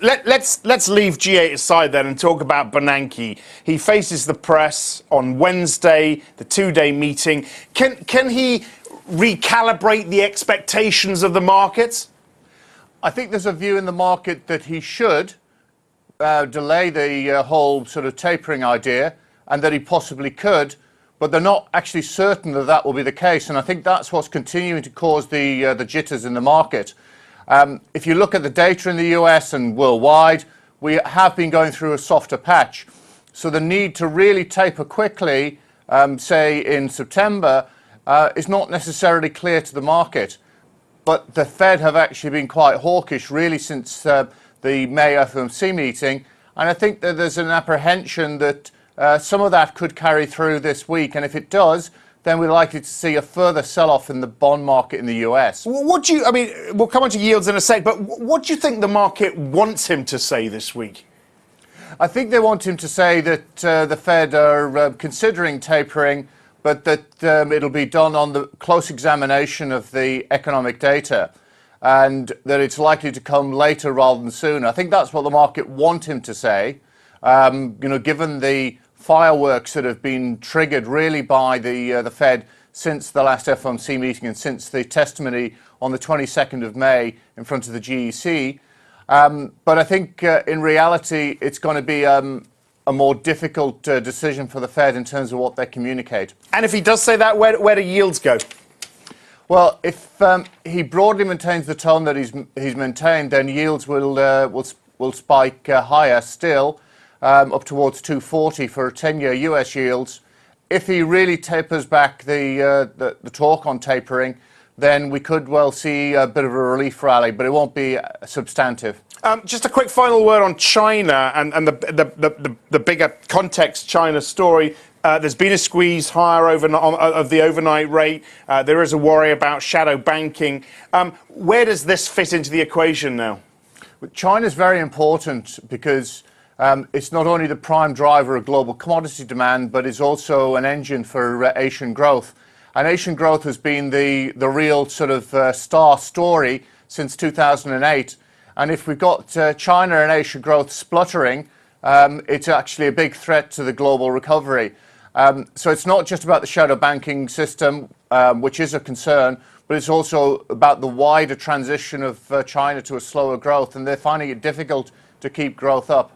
let's leave G8 aside then and talk about Bernanke. He faces the press on Wednesday, the two-day meeting. Can he recalibrate the expectations of the markets? I think there's a view in the market that he should delay the whole sort of tapering idea, and that he possibly could, but they're not actually certain that that will be the case. And I think that's what's continuing to cause the jitters in the market. If you look at the data in the US and worldwide, we have been going through a softer patch. So the need to really taper quickly, say in September, is not necessarily clear to the market. But the Fed have actually been quite hawkish really since the May FOMC meeting. And I think that there's an apprehension that some of that could carry through this week. And if it does, then we're likely to see a further sell-off in the bond market in the US. What do you, I mean, we'll come on to yields in a sec, but what do you think the market wants him to say this week? I think they want him to say that the Fed are considering tapering, but that it'll be done on the close examination of the economic data, and that it's likely to come later rather than sooner. I think that's what the market want him to say. Given the fireworks that have been triggered really by the Fed since the last FOMC meeting and since the testimony on the 22nd of May in front of the GEC. But I think in reality, it's going to be a more difficult decision for the Fed in terms of what they communicate. And if he does say that, where do yields go? Well, if he broadly maintains the tone that he's maintained, then yields will spike higher still. Up towards 240 for 10-year US yields. If he really tapers back the talk on tapering, then we could well see a bit of a relief rally, but it won't be substantive. Just a quick final word on China and the bigger context China story. There's been a squeeze higher of the overnight rate. There is a worry about shadow banking. Where does this fit into the equation now? China's very important because it's not only the prime driver of global commodity demand, but it's also an engine for Asian growth. And Asian growth has been the real sort of star story since 2008. And if we've got China and Asian growth spluttering, it's actually a big threat to the global recovery. So it's not just about the shadow banking system, which is a concern, but it's also about the wider transition of China to a slower growth. And they're finding it difficult to keep growth up.